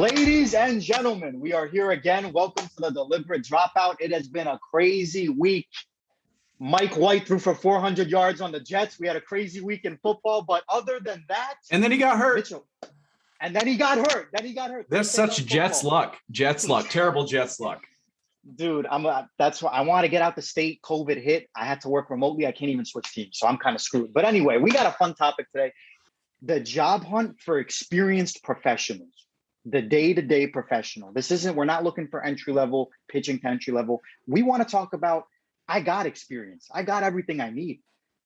Ladies and gentlemen, we are here again. Welcome to the Deliberate Dropout. It has been a crazy week. Mike White threw for 400 yards on the Jets. We had a crazy week in football, but other than that, and then he got hurt. And then he got hurt. That's such Jets luck. Terrible Jets luck. Dude, that's why I want to get out the state. COVID hit. I had to work remotely. I can't even switch teams, so I'm kind of screwed. But anyway, we got a fun topic today. The job hunt for experienced professionals. The day-to-day professional. We're not looking for entry-level, pitching to entry-level. We want to talk about, I got experience. I got everything I need.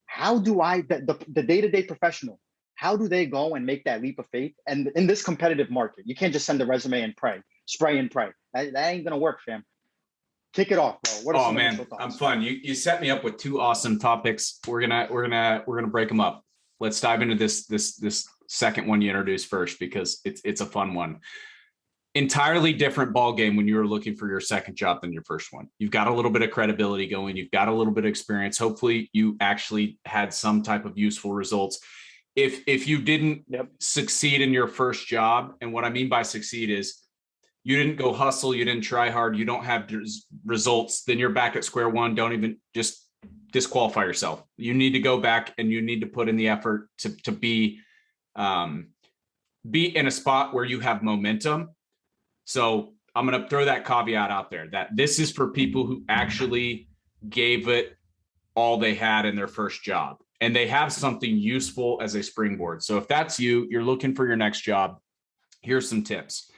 How do the day-to-day professional, how do they go and make that leap of faith? And in this competitive market, you can't just send a resume and spray and pray. That ain't going to work, fam. Kick it off, bro. Oh man, I'm fun. You set me up with two awesome topics. We're gonna break them up. Let's dive into this second one you introduced first, because it's a fun one. Entirely different ball game when you're looking for your second job than your first one. You've got a little bit of credibility going. You've got a little bit of experience. Hopefully you actually had some type of useful results. If you didn't succeed in your first job, and what I mean by succeed is you didn't go hustle, you didn't try hard, you don't have results, then you're back at square one. Don't even just disqualify yourself. You need to go back and you need to put in the effort to be in a spot where you have momentum. So I'm going to throw that caveat out there that this is for people who actually gave it all they had in their first job and they have something useful as a springboard. So if that's you're looking for your next job, here's some tips.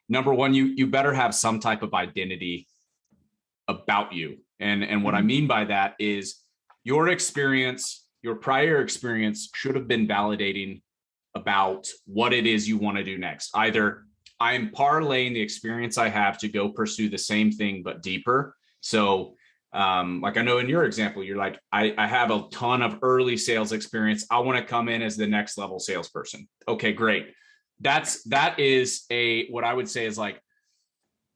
Number one, you better have some type of identity about you. And what I mean by that is your experience, your prior experience should have been validating about what it is you want to do next. Either I'm parlaying the experience I have to go pursue the same thing, but deeper. So like I know in your example, you're like, I have a ton of early sales experience. I want to come in as the next level salesperson. Okay, great. That is what I would say is like,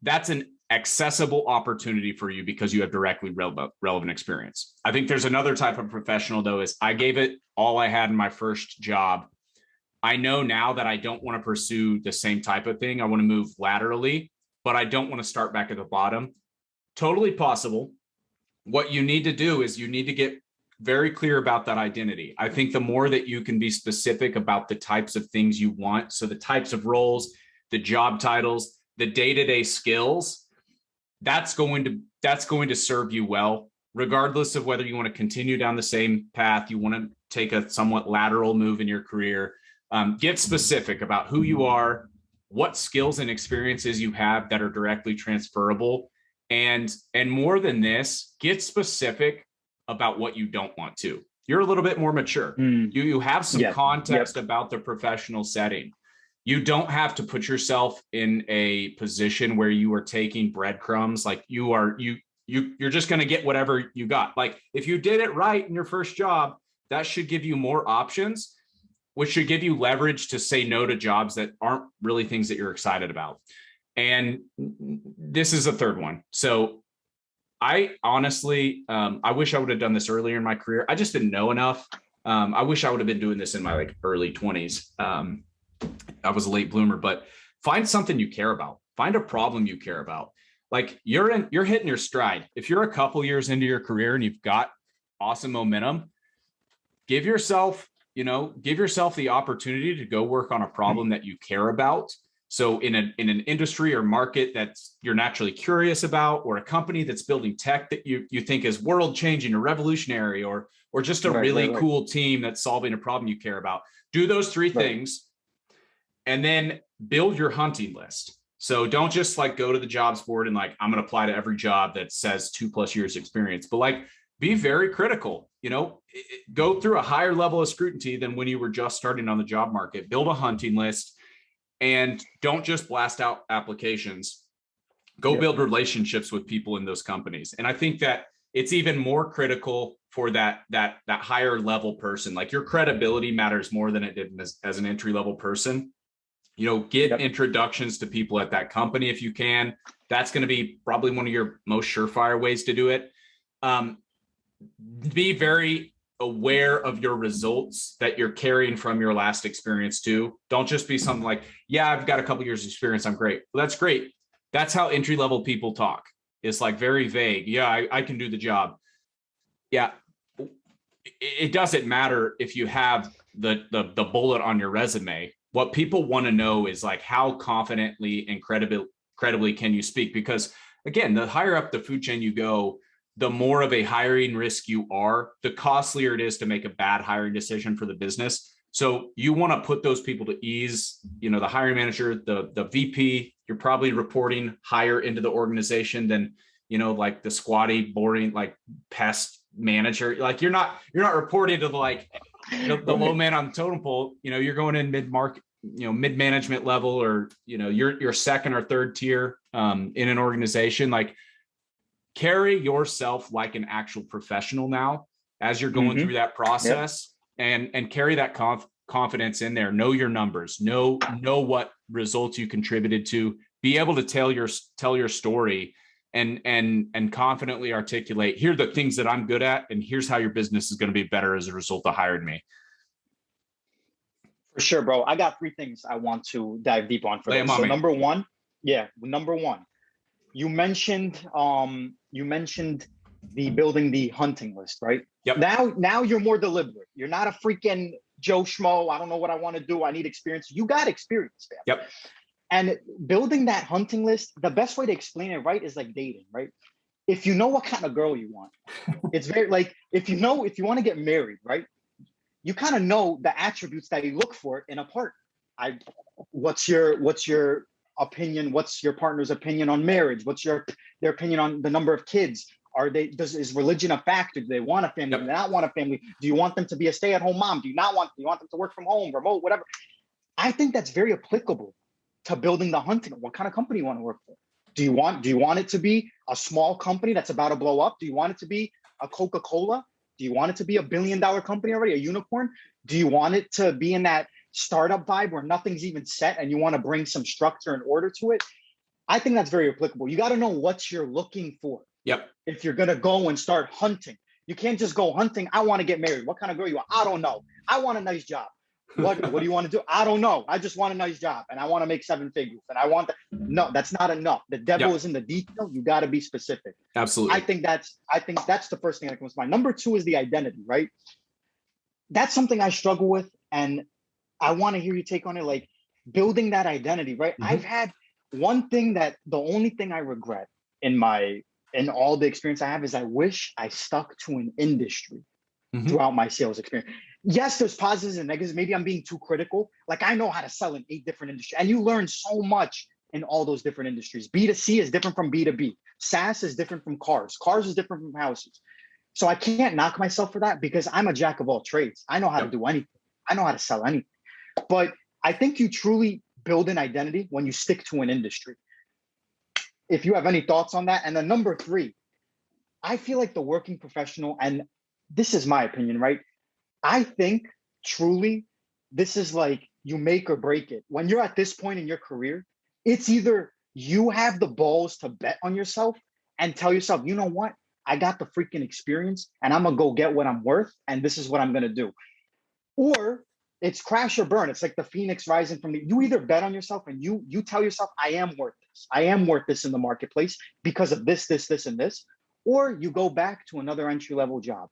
that's an accessible opportunity for you because you have directly relevant experience. I think there's another type of professional though, is I gave it all I had in my first job. I know now that I don't want to pursue the same type of thing. I want to move laterally, but I don't want to start back at the bottom. Totally possible. What you need to do is you need to get very clear about that identity. I think the more that you can be specific about the types of things you want, so the types of roles, the job titles, the day-to-day skills, that's going to serve you well, regardless of whether you want to continue down the same path, you want to take a somewhat lateral move in your career. Get specific about who you are, what skills and experiences you have that are directly transferable. And more than this, get specific about what you don't want to. You're a little bit more mature. You have some context about the professional setting. You don't have to put yourself in a position where you are taking breadcrumbs. Like you're just going to get whatever you got. Like if you did it right in your first job, that should give you more options, which should give you leverage to say no to jobs that aren't really things that you're excited about. And this is a third one. So I honestly, I wish I would have done this earlier in my career. I just didn't know enough. I wish I would have been doing this in my early 20s. I was a late bloomer, but find something you care about. Find a problem you care about. Like you're hitting your stride. If you're a couple years into your career and you've got awesome momentum, give yourself the opportunity to go work on a problem that you care about. So in an industry or market that you're naturally curious about, or a company that's building tech that you think is world changing or revolutionary, or just a really cool team that's solving a problem you care about. Do those three things and then build your hunting list. So don't just go to the jobs board and I'm going to apply to every job that says 2+ years experience, but be very critical, go through a higher level of scrutiny than when you were just starting on the job market. Build a hunting list. And don't just blast out applications. Go build relationships with people in those companies. And I think that it's even more critical for that higher level person. Your credibility matters more than it did as an entry level person. Get introductions to people at that company if you can. That's going to be probably one of your most surefire ways to do it. Be very aware of your results that you're carrying from your last experience too. Don't just be something like, yeah, I've got a couple years experience, I'm great. Well, that's great. That's how entry-level people talk. It's like very vague. Yeah, I can do the job. Yeah. It doesn't matter if you have the bullet on your resume. What people want to know is like, how confidently and credibly can you speak? Because again, the higher up the food chain you go, the more of a hiring risk you are, the costlier it is to make a bad hiring decision for the business. So you want to put those people to ease. You know, the hiring manager, the VP, you're probably reporting higher into the organization than, you know, like the squatty, boring, like pest manager. Like you're not reporting to the low man on the totem pole. You know, you're going in mid-market, you know, mid-management level, or, you know, you're second or third tier in an organization. Like, carry yourself like an actual professional now as you're going through that process. Yep. and carry that confidence in there. Know your numbers, know what results you contributed to, be able to tell your story and confidently articulate, here are the things that I'm good at, and here's how your business is going to be better as a result of hiring me. For sure, bro. I got 3 things I want to dive deep on for this. So number one, you mentioned the building the hunting list, right? Yep. Now you're more deliberate. You're not a freaking Joe Schmo. I don't know what I want to do. I need experience. You got experience, man. Yep. And building that hunting list, the best way to explain it, right, is like dating, right? If you know what kind of girl you want, it's very like, if you want to get married, right? You kind of know the attributes that you look for in a partner. What's your opinion? What's your partner's opinion on marriage? What's their opinion on the number of kids? Is religion a factor? Do they want a family? Do they not want a family? Do you want them to be a stay-at-home mom? Do you want them to work from home, remote, whatever? I think that's very applicable to building the hunting. What kind of company you want to work for? Do you want it to be a small company that's about to blow up? Do you want it to be a Coca-Cola? Do you want it to be $1 billion company already, a unicorn? Do you want it to be in that startup vibe where nothing's even set and you want to bring some structure and order to it? I think that's very applicable. You got to know what you're looking for. Yep. If you're going to go and start hunting, you can't just go hunting. I want to get married. What kind of girl you want? I don't know. I want a nice job. What do you want to do? I don't know. I just want a nice job and I want to make 7 figures and I want that. No, that's not enough. The devil is in the detail. You got to be specific. Absolutely. I think that's the first thing that comes to mind. Number 2 is the identity, right? That's something I struggle with. And I want to hear your take on it. Like building that identity, right? Mm-hmm. I've had one thing that the only thing I regret in all the experience I have is I wish I stuck to an industry throughout my sales experience. Yes, there's positives and negatives. Maybe I'm being too critical. Like I know how to sell in 8 different industries and you learn so much in all those different industries. B2C is different from B2B. SaaS is different from cars. Cars is different from houses. So I can't knock myself for that because I'm a jack of all trades. I know how to do anything. I know how to sell anything. But I think you truly build an identity when you stick to an industry. If you have any thoughts on that. And then number 3, I feel like the working professional, and this is my opinion, right? I think truly this is like you make or break it. When you're at this point in your career, it's either you have the balls to bet on yourself and tell yourself, you know what? I got the freaking experience and I'm going to go get what I'm worth. And this is what I'm going to do. Or it's crash or burn. It's like the phoenix rising from you either bet on yourself and you tell yourself, I am worth this. I am worth this in the marketplace because of this, and this. Or you go back to another entry-level job.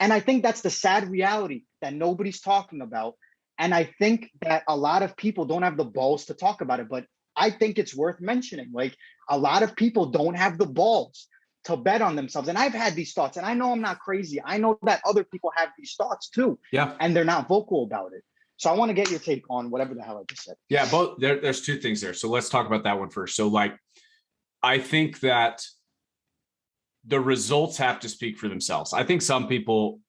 And I think that's the sad reality that nobody's talking about. And I think that a lot of people don't have the balls to talk about it, but I think it's worth mentioning. Like a lot of people don't have the balls to bet on themselves. And I've had these thoughts and I know I'm not crazy. I know that other people have these thoughts too. Yeah. And they're not vocal about it. So I want to get your take on whatever the hell I just said. Yeah, there's 2 things there. So let's talk about that one first. So like, I think that the results have to speak for themselves. I think some people,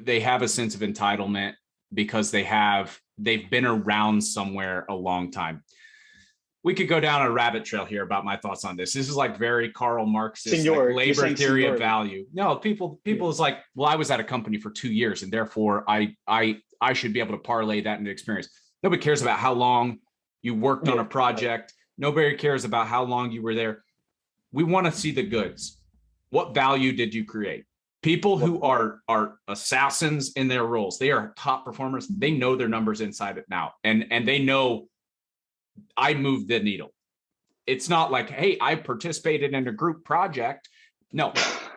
they have a sense of entitlement because they've been around somewhere a long time. We could go down a rabbit trail here about my thoughts on this. This is like very Karl Marxist like labor theory of value. No, people is like, well, I was at a company for 2 years and therefore I should be able to parlay that into experience. Nobody cares about how long you worked on a project. Nobody cares about how long you were there. We want to see the goods. What value did you create? People who are assassins in their roles, they are top performers. They know their numbers inside and out, and they know I moved the needle. It's not like, hey, I participated in a group project. No,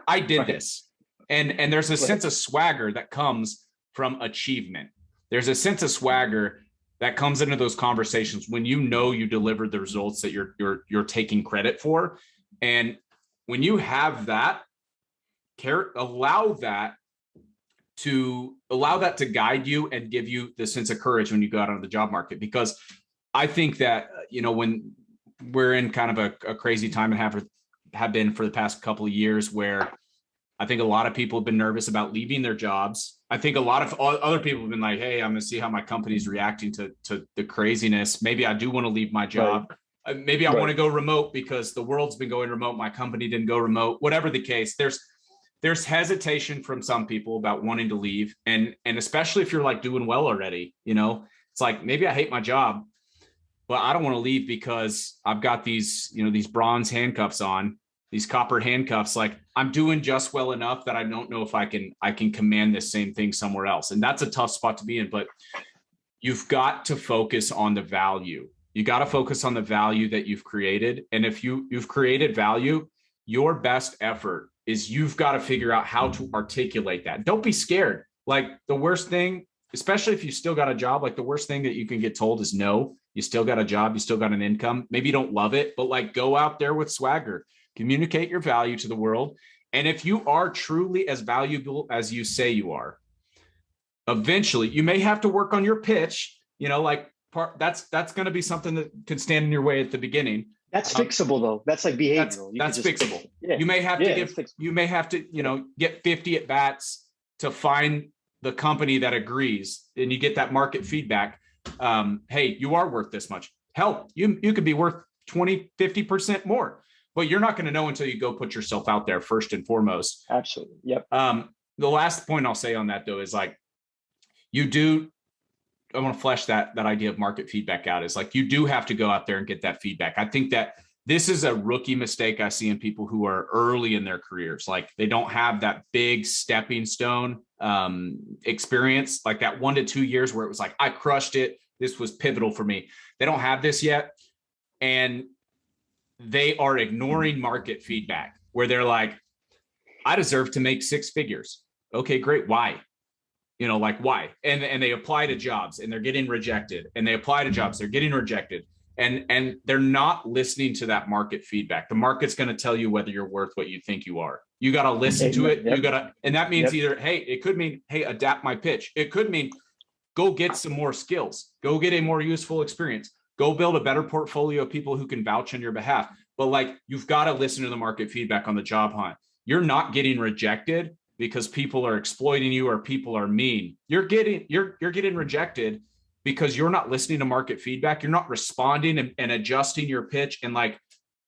I did this. And there's a sense of swagger that comes from achievement. There's a sense of swagger that comes into those conversations when you know you delivered the results that you're taking credit for. And when you have that, allow that to guide you and give you the sense of courage when you go out on the job market. Because I think that, when we're in kind of a crazy time and have been for the past couple of years, where I think a lot of people have been nervous about leaving their jobs. I think a lot of other people have been like, hey, I'm going to see how my company's reacting to the craziness. Maybe I do want to leave my job. Right. Maybe I want to go remote because the world's been going remote. My company didn't go remote. Whatever the case, there's hesitation from some people about wanting to leave. And especially if you're like doing well already, it's like, maybe I hate my job, but I don't want to leave because I've got these bronze handcuffs on, these copper handcuffs. Like, I'm doing just well enough that I don't know if I can command this same thing somewhere else. And that's a tough spot to be in, but you've got to focus on the value. You got to focus on the value that you've created. And if you've created value, your best effort is you've got to figure out how to articulate that. Don't be scared. Like, the worst thing, especially if you still got a job, like the worst thing that you can get told is no. You still got a job, you still got an income. Maybe you don't love it, but like, go out there with swagger, communicate your value to the world. And if you are truly as valuable as you say you are, eventually you may have to work on your pitch, that's going to be something that could stand in your way at the beginning. That's fixable though. That's like behavioral. That's fixable. You may have to get 50 at bats to find the company that agrees, and you get that market feedback. Hey, you are worth this much. Hell, you could be worth 20, 50% more, but you're not going to know until you go put yourself out there first and foremost. Absolutely. Yep. The last point I'll say on that though is like, I want to flesh that idea of market feedback out, is like, you do have to go out there and get that feedback. I think that this is a rookie mistake I see in people who are early in their careers. Like, they don't have that big stepping stone experience, like that 1 to 2 years where it was like, I crushed it. This was pivotal for me. They don't have this yet. And they are ignoring market feedback where they're like, I deserve to make 6 figures. Okay, great. Why? Why? And they apply to jobs and they're getting rejected, and they apply to jobs, they're getting rejected. And they're not listening to that market feedback. The market's going to tell you whether you're worth what you think you are. You got to listen to it. Yep. And that means either, hey, it could mean, hey, adapt my pitch. It could mean, go get some more skills, go get a more useful experience, go build a better portfolio of people who can vouch on your behalf. But like, you've got to listen to the market feedback on the job hunt. You're not getting rejected because people are exploiting you or people are mean. You're getting rejected because you're not listening to market feedback. You're not responding and adjusting your pitch and like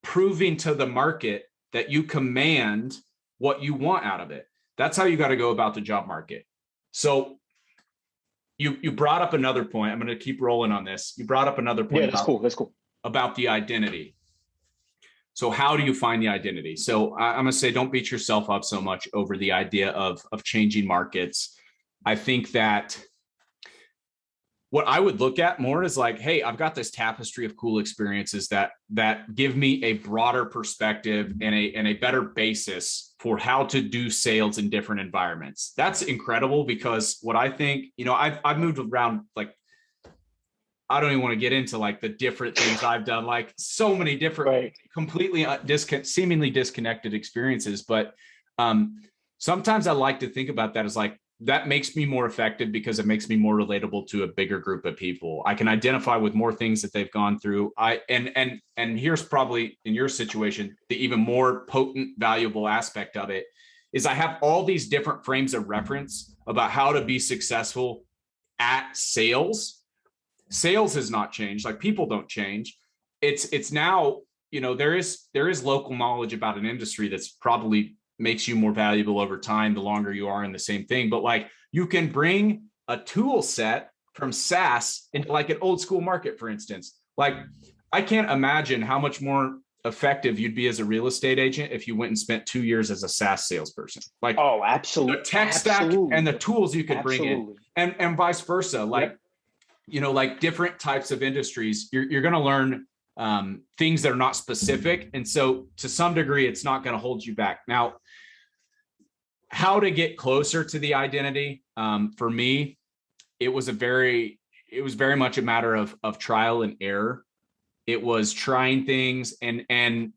proving to the market that you command what you want out of it. That's how you got to go about the job market. So you brought up another point. I'm going to keep rolling on this. You brought up another point. Yeah, that's cool. About the identity. So how do you find the identity? So I'm going to say, don't beat yourself up so much over the idea of changing markets. I think that what I would look at more is like, hey, I've got this tapestry of cool experiences that give me a broader perspective and a better basis for how to do sales in different environments. That's incredible, because what I think, I've moved around, like, I don't even want to get into like the different things I've done, like so many different, completely seemingly disconnected experiences. But sometimes I like to think about that as like, that makes me more effective because it makes me more relatable to a bigger group of people. I can identify with more things that they've gone through. And here's probably in your situation, the even more potent, valuable aspect of it is I have all these different frames of reference about how to be successful at sales. Sales has not changed. Like, people don't change. It's now, there is local knowledge about an industry that's probably makes you more valuable over time the longer you are in the same thing. But like, you can bring a tool set from SaaS into like an old school market, for instance. Like, I can't imagine how much more effective you'd be as a real estate agent if you went and spent 2 years as a SaaS salesperson. Like, oh, absolutely, the tech stack and the tools you could bring in, and vice versa. Like, like different types of industries, you're going to learn things that are not specific. And so to some degree, it's not going to hold you back. Now, how to get closer to the identity, for me, it was very much a matter of trial and error. It was trying things and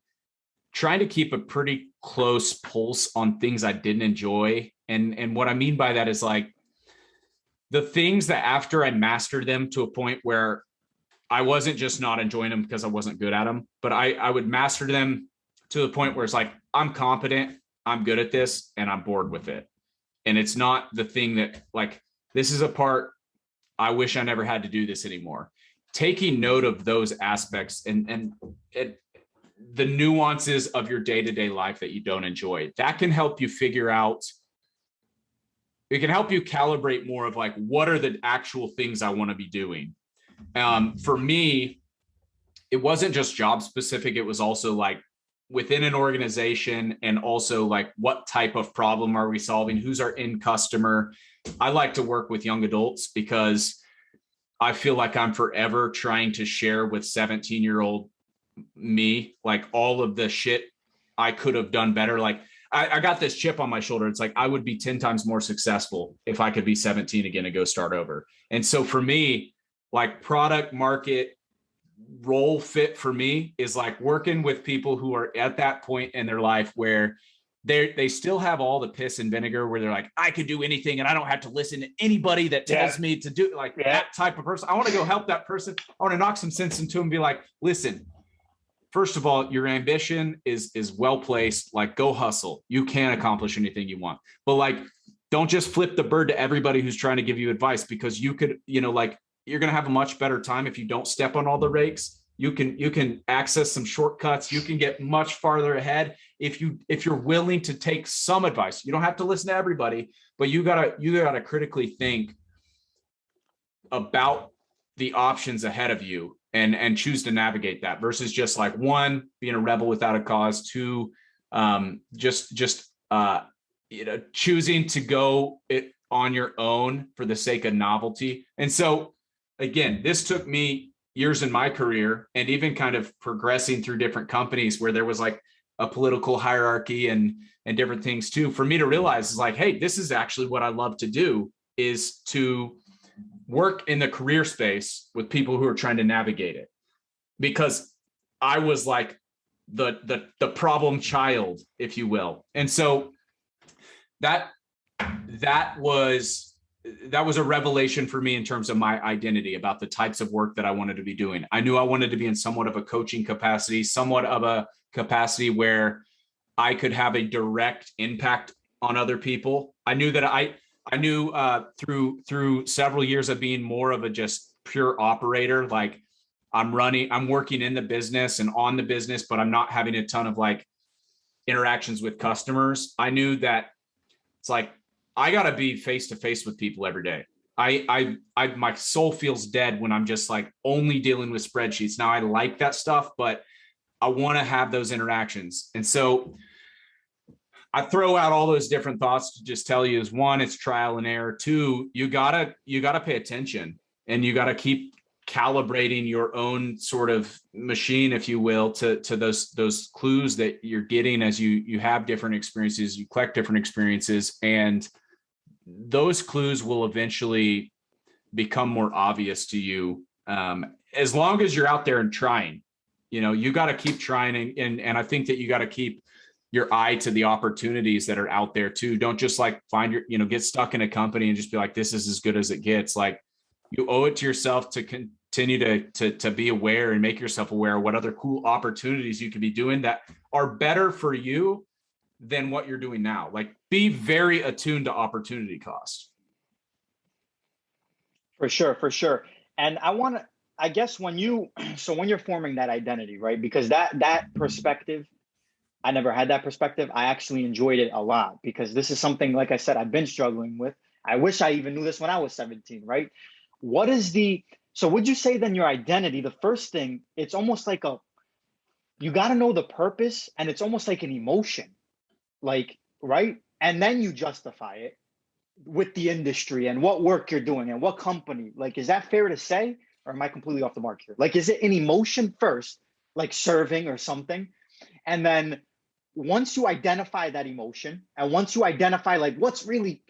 trying to keep a pretty close pulse on things I didn't enjoy. And what I mean by that is like the things that after I mastered them to a point where I wasn't just not enjoying them because I wasn't good at them, but I would master them to the point where it's like, I'm competent, I'm good at this, and I'm bored with it. And it's not the thing that like, this is a part I wish I never had to do this anymore. Taking note of those aspects and the nuances of your day-to-day life that you don't enjoy, that can help you figure out, it can help you calibrate more of like, what are the actual things I want to be doing? For me, it wasn't just job specific. It was also like within an organization, and also like, what type of problem are we solving? Who's our end customer? I like to work with young adults because I feel like I'm forever trying to share with 17-year-old me, like all of the shit I could have done better. Like I got this chip on my shoulder. It's like, I would be 10 times more successful if I could be 17 again and go start over. And so for me, like product market role fit for me is like working with people who are at that point in their life where they still have all the piss and vinegar, where they're like, I could do anything and I don't have to listen to anybody that tells me to do, like that type of person. I want to go help that person. I want to knock some sense into them and be like, listen, first of all, your ambition is well placed. Like, go hustle. You can accomplish anything you want, but like, don't just flip the bird to everybody who's trying to give you advice, because you could, like, you're going to have a much better time if you don't step on all the rakes. You can access some shortcuts. You can get much farther ahead if you're willing to take some advice. You don't have to listen to everybody, but you gotta critically think about the options ahead of you and choose to navigate that, versus just like, one, being a rebel without a cause, two, choosing to go it on your own for the sake of novelty. And so again, this took me years in my career, and even kind of progressing through different companies where there was like a political hierarchy and different things too, for me to realize is like, hey, this is actually what I love to do, is to work in the career space with people who are trying to navigate it, because I was like the problem child, if you will. And so that was a revelation for me in terms of my identity about the types of work that I wanted to be doing. I knew I wanted to be in somewhat of a coaching capacity, somewhat of a capacity where I could have a direct impact on other people. I knew that I knew through several years of being more of a just pure operator, like I'm working in the business and on the business, but I'm not having a ton of like interactions with customers. I knew that it's like, I got to be face to face with people every day. My soul feels dead when I'm just like only dealing with spreadsheets. Now I like that stuff, but I want to have those interactions. And so I throw out all those different thoughts to just tell you is, one, it's trial and error. Two, you gotta pay attention, and you got to keep calibrating your own sort of machine, if you will, to those clues that you're getting as you have different experiences, you collect different experiences, and those clues will eventually become more obvious to you. As long as you're out there and trying, you got to keep trying. And I think that you got to keep your eye to the opportunities that are out there too. Don't just like get stuck in a company and just be like, this is as good as it gets. Like, you owe it to yourself to continue to be aware and make yourself aware of what other cool opportunities you could be doing that are better for you than what you're doing now. Like, be very attuned to opportunity cost. For sure. And I guess when you're forming that identity, right? Because that perspective, I never had that perspective. I actually enjoyed it a lot, because this is something, like I said, I've been struggling with. I wish I even knew this when I was 17, right? So would you say then your identity, the first thing, it's almost like you got to know the purpose, and it's almost like an emotion, like, right? And then you justify it with the industry and what work you're doing and what company. Like, is that fair to say, or am I completely off the mark here? Like, is it an emotion first, like serving or something? And then once you identify that emotion, and once you identify like what's really,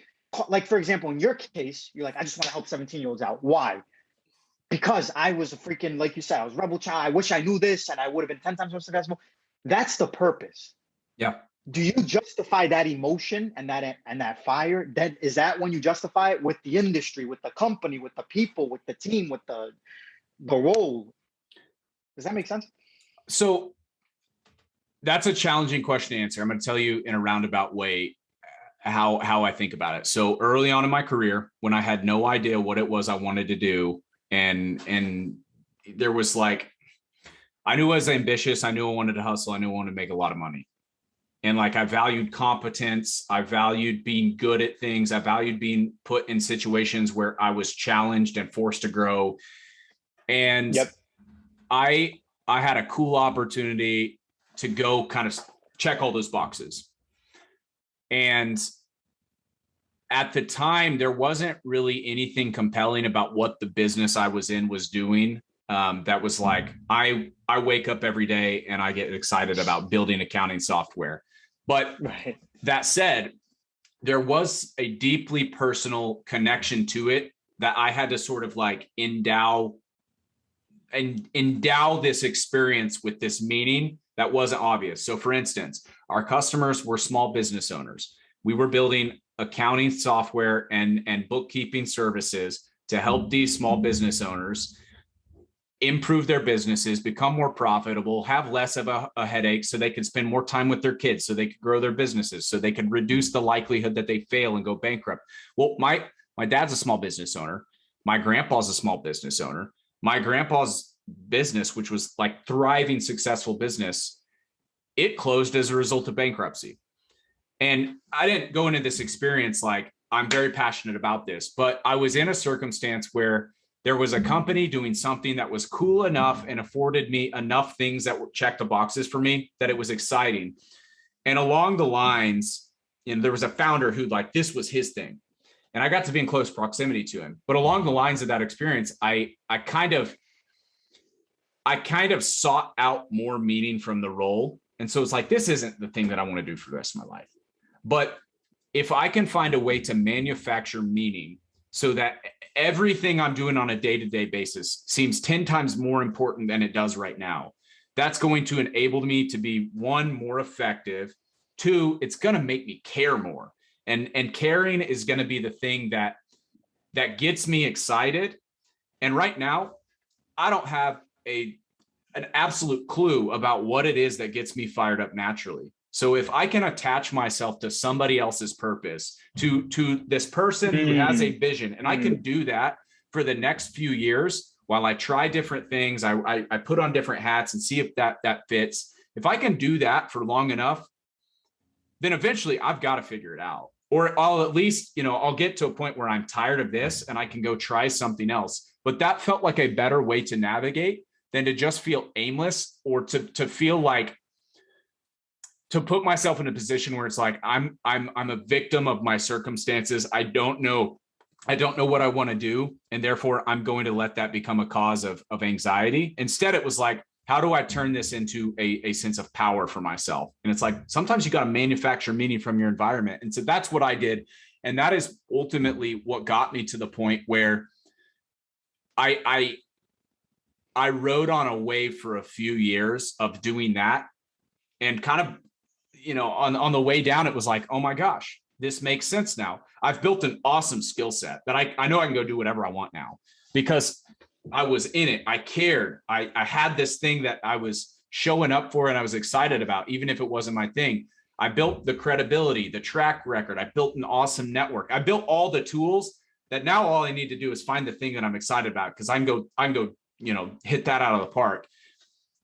like, for example, in your case, you're like, I just want to help 17-year-olds out. Why? Because I was a freaking, like you said, I was a rebel child. I wish I knew this and I would have been 10 times more successful. That's the purpose. Yeah. Do you justify that emotion and that fire? Then is that when you justify it with the industry, with the company, with the people, with the team, with the role? Does that make sense? So that's a challenging question to answer. I'm going to tell you in a roundabout way how I think about it. So early on in my career, when I had no idea what it was I wanted to do, and there was like, I knew I was ambitious. I knew I wanted to hustle. I knew I wanted to make a lot of money. And like, I valued competence. I valued being good at things. I valued being put in situations where I was challenged and forced to grow. And yep. I had a cool opportunity to go kind of check all those boxes. And at the time, there wasn't really anything compelling about what the business I was in was doing. That was like, I wake up every day and I get excited about building accounting software. But right. That said, there was a deeply personal connection to it that I had to sort of like endow this experience with this meaning that wasn't obvious. So for instance, our customers were small business owners. We were building accounting software and bookkeeping services to help these small business owners improve their businesses, become more profitable, have less of a headache so they can spend more time with their kids, so they could grow their businesses, so they can reduce the likelihood that they fail and go bankrupt. Well, my dad's a small business owner. My grandpa's a small business owner. My grandpa's business, which was like thriving, successful business, it closed as a result of bankruptcy. And I didn't go into this experience like, I'm very passionate about this, but I was in a circumstance where there was a company doing something that was cool enough and afforded me enough things that would check the boxes for me that it was exciting. And along the lines, there was a founder who like, this was his thing. And I got to be in close proximity to him. But along the lines of that experience, I kind of sought out more meaning from the role. And so it's like, this isn't the thing that I want to do for the rest of my life. But if I can find a way to manufacture meaning so that everything I'm doing on a day-to-day basis seems 10 times more important than it does right now, that's going to enable me to be, one, more effective. Two, it's going to make me care more. And caring is going to be the thing that gets me excited. And right now, I don't have an absolute clue about what it is that gets me fired up naturally. So if I can attach myself to somebody else's purpose, to this person who has a vision, and I can do that for the next few years while I try different things, I put on different hats and see if that fits. If I can do that for long enough, then eventually I've got to figure it out. Or I'll at least, I'll get to a point where I'm tired of this and I can go try something else. But that felt like a better way to navigate than to just feel aimless, or to feel like, to put myself in a position where it's like, I'm a victim of my circumstances. I don't know what I want to do. And therefore I'm going to let that become a cause of anxiety. Instead, it was like, how do I turn this into a sense of power for myself? And it's like, sometimes you got to manufacture meaning from your environment. And so that's what I did. And that is ultimately what got me to the point where I rode on a wave for a few years of doing that, and kind of, on the way down, it was like, oh my gosh, this makes sense now. I've built an awesome skill set that I know I can go do whatever I want now, because I was in it. I cared. I had this thing that I was showing up for and I was excited about, even if it wasn't my thing. I built the credibility, the track record. I built an awesome network. I built all the tools that now all I need to do is find the thing that I'm excited about, because I can go, hit that out of the park.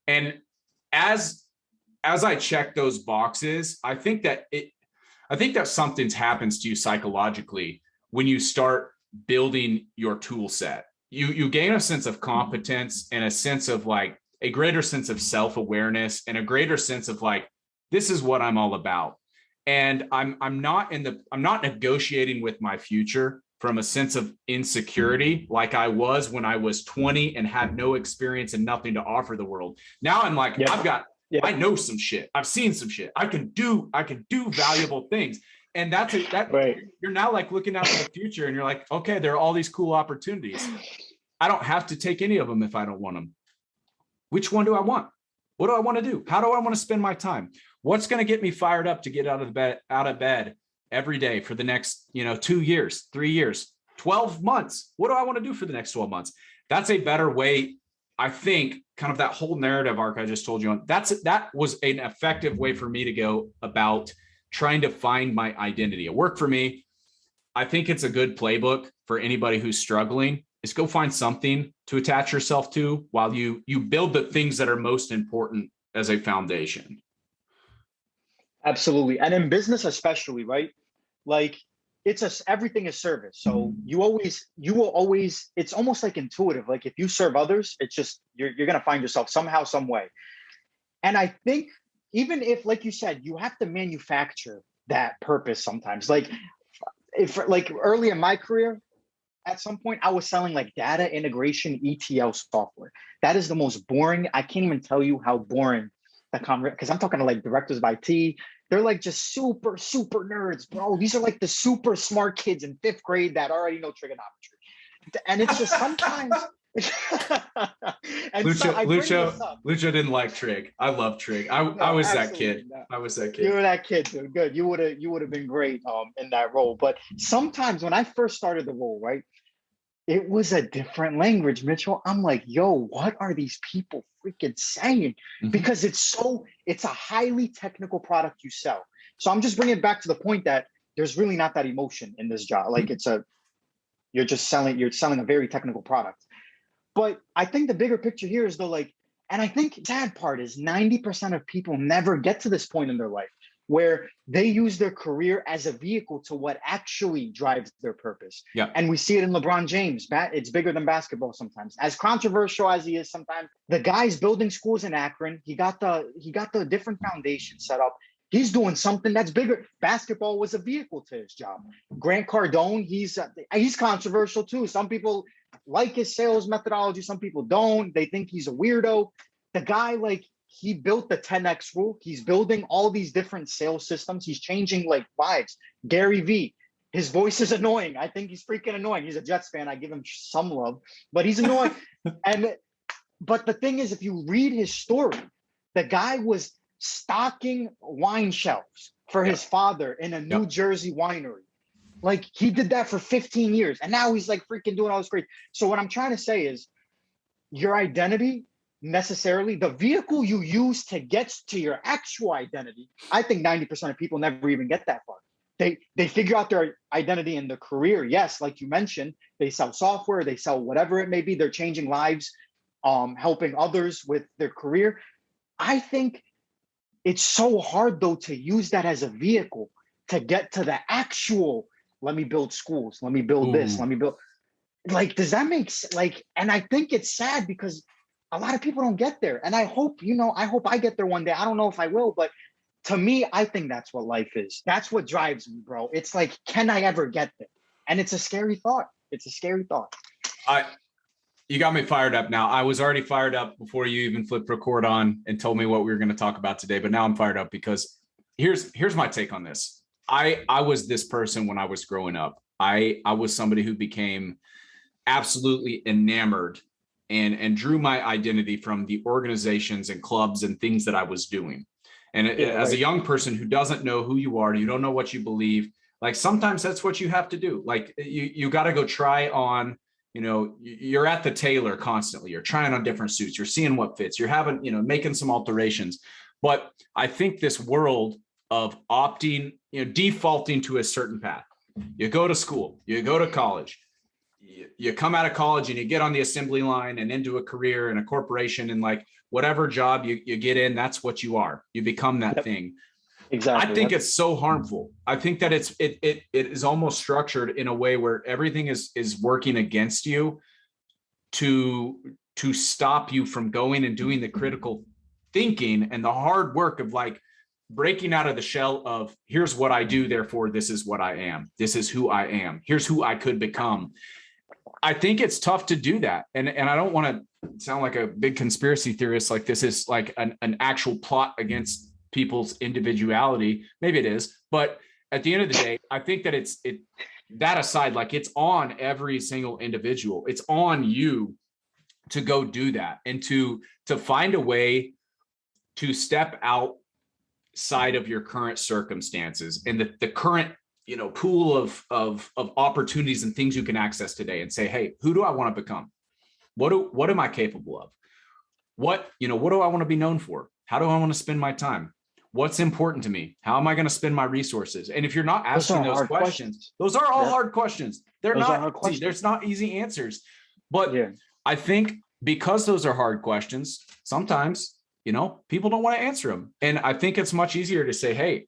And as I check those boxes, I think that something happens to you psychologically when you start building your tool set. You gain a sense of competence and a sense of like a greater sense of self-awareness and a greater sense of like, this is what I'm all about. And I'm not negotiating with my future from a sense of insecurity like I was when I was 20 and had no experience and nothing to offer the world. Now I'm like, I know some shit. I've seen some shit. I can do valuable things. And right. You're now like looking out to the future and you're like, okay, there are all these cool opportunities. I don't have to take any of them if I don't want them. Which one do I want? What do I want to do? How do I want to spend my time? What's going to get me fired up to get out of bed every day for the next, 2 years, 3 years, 12 months? What do I want to do for the next 12 months? That's a better way. I think kind of that whole narrative arc I just told you on, that was an effective way for me to go about trying to find my identity. It worked for me. I think it's a good playbook for anybody who's struggling, is go find something to attach yourself to while you build the things that are most important as a foundation. Absolutely. And in business, especially, right? Like everything is service. So you will always, it's almost like intuitive. Like if you serve others, it's just, you're going to find yourself somehow, some way. And I think even if, like you said, you have to manufacture that purpose sometimes. Like early in my career, at some point I was selling like data integration ETL software. That is the most boring. I can't even tell you how boring because I'm talking to like directors of IT. They're like just super, super nerds, bro. These are like the super smart kids in 5th grade that already know trigonometry. And it's just sometimes. Lucho didn't like trig. I love trig. I was that kid. Not. I was that kid. You were that kid, dude. Good. You would have been great in that role. But sometimes when I first started the role, right, it was a different language, Mitchell. I'm like, yo, what are these people freaking saying? Mm-hmm. Because it's a highly technical product you sell. So I'm just bringing it back to the point that there's really not that emotion in this job. Like you're selling a very technical product. But I think the bigger picture here is though, like, and I think the sad part is 90% of people never get to this point in their life where they use their career as a vehicle to what actually drives their purpose. Yeah. And we see it in LeBron James. It's bigger than basketball sometimes. As controversial as he is sometimes, the guy's building schools in Akron. He got the different foundation set up. He's doing something that's bigger. Basketball was a vehicle to his job. Grant Cardone, he's controversial too. Some people like his sales methodology. Some people don't. They think he's a weirdo. The guy, like, he built the 10X rule. He's building all these different sales systems. He's changing like lives. Gary Vee, his voice is annoying. I think he's freaking annoying. He's a Jets fan. I give him some love, but he's annoying. But the thing is, if you read his story, the guy was stocking wine shelves for his father in a New Jersey winery. Like he did that for 15 years. And now he's like freaking doing all this great. So what I'm trying to say is your identity, necessarily the vehicle you use to get to your actual identity. I think 90% of people never even get that far. They figure out their identity in the career. Yes, like you mentioned, they sell software, they sell whatever it may be. They're changing lives, helping others with their career. I think it's so hard though to use that as a vehicle to get to the actual, let me build schools, let me build this, let me build, like, does that make sense? Like, and I think it's sad because a lot of people don't get there. And I hope I get there one day. I don't know if I will, but to me, I think that's what life is. That's what drives me, bro. It's like, can I ever get there? And it's a scary thought. It's a scary thought. You got me fired up now. I was already fired up before you even flipped record on and told me what we were going to talk about today. But now I'm fired up because here's my take on this. I was this person when I was growing up. I was somebody who became absolutely enamored and drew my identity from the organizations and clubs and things that I was doing. And as a young person who doesn't know who you are, you don't know what you believe, like sometimes that's what you have to do. Like you got to go try on, you're at the tailor constantly. You're trying on different suits. You're seeing what fits. You're having, making some alterations. But I think this world of opting, defaulting to a certain path, you go to school, you go to college, you come out of college and you get on the assembly line and into a career in a corporation, and like whatever job you get in, that's what you are. You become that thing. Exactly. I think it's so harmful. I think that it is almost structured in a way where everything is working against you to to stop you from going and doing the critical thinking and the hard work of like breaking out of the shell of here's what I do, therefore this is what I am. This is who I am. Here's who I could become. I think it's tough to do that. And I don't want to sound like a big conspiracy theorist, like this is like an actual plot against people's individuality. Maybe it is, but at the end of the day, I think that that aside, like it's on every single individual. It's on you to go do that and to find a way to step outside of your current circumstances and the current, pool of opportunities and things you can access today, and say, hey, who do I want to become? What am I capable of? What do I want to be known for? How do I want to spend my time? What's important to me? How am I going to spend my resources? And if you're not asking those questions, those are all hard questions. They're not easy. There's not easy answers. But I think because those are hard questions, sometimes, people don't want to answer them. And I think it's much easier to say, hey,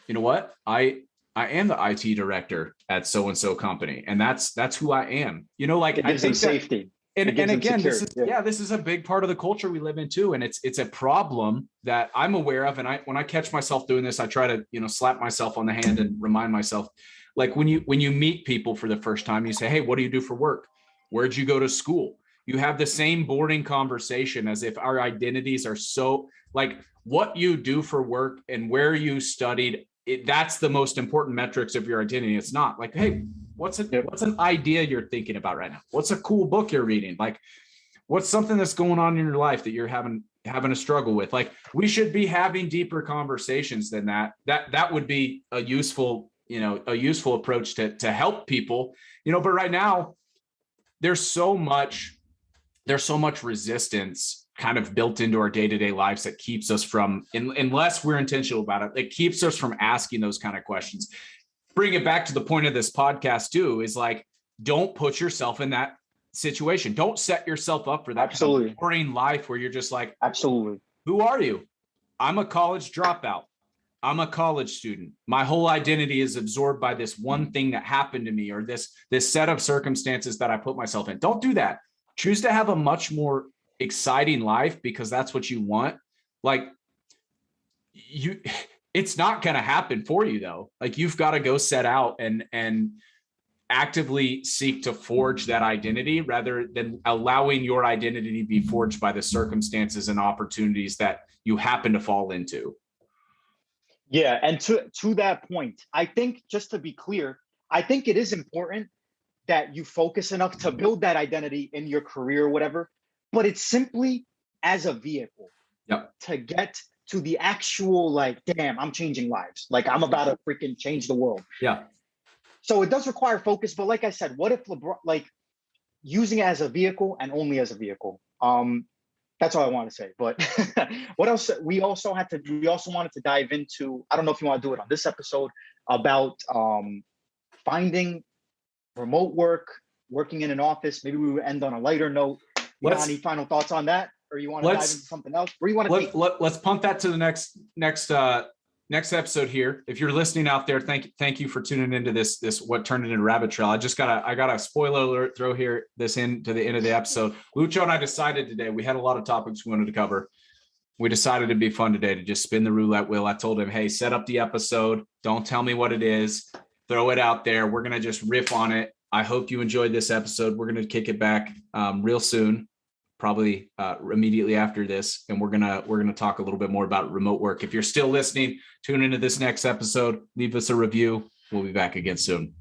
you know what? I am the IT director at so-and-so company. And that's who I am. Like I think safety. And again, this is a big part of the culture we live in too. And it's a problem that I'm aware of. And when I catch myself doing this, I try to, slap myself on the hand and remind myself, like when you meet people for the first time, you say, hey, what do you do for work? Where'd you go to school? You have the same boring conversation as if our identities are so like what you do for work and where you studied. That's the most important metrics of your identity. It's not like, hey, what's an idea you're thinking about right now? What's a cool book you're reading? Like, what's something that's going on in your life that you're having a struggle with? Like, we should be having deeper conversations than that. That would be a useful approach to help people, but right now there's so much resistance kind of built into our day-to-day lives that keeps us from, unless we're intentional about it, it keeps us from asking those kind of questions. Bring it back to the point of this podcast too, is like, don't put yourself in that situation. Don't set yourself up for that absolutely boring life where you're just like, absolutely, who are you? I'm a college dropout. I'm a college student. My whole identity is absorbed by this one thing that happened to me, or this set of circumstances that I put myself in. Don't do that. Choose to have a much more exciting life because that's what you want. Like it's not going to happen for you though. Like you've got to go set out and actively seek to forge that identity rather than allowing your identity to be forged by the circumstances and opportunities that you happen to fall into. Yeah. And to that point, I think, just to be clear, I think it is important that you focus enough to build that identity in your career or whatever, but it's simply as a vehicle to get to the actual, like, damn, I'm changing lives. Like I'm about to freaking change the world. Yeah. So it does require focus, but like I said, what if LeBron, like using it as a vehicle and only as a vehicle? That's all I want to say. But what else? We also wanted to dive into, I don't know if you want to do it on this episode, about finding remote work, working in an office. Maybe we would end on a lighter note. Any final thoughts on that? Or you want to dive into something else? Or you want to let's punt that to the next episode here. If you're listening out there, thank you for tuning into this what turned into Rabbit Trail. I got a spoiler alert, throw this in to the end of the episode. Lucho and I decided today, we had a lot of topics we wanted to cover. We decided it'd be fun today to just spin the roulette wheel. I told him, hey, set up the episode. Don't tell me what it is. Throw it out there. We're going to just riff on it. I hope you enjoyed this episode. We're going to kick it back real soon, probably immediately after this. And we're going to talk a little bit more about remote work. If you're still listening, tune into this next episode, leave us a review. We'll be back again soon.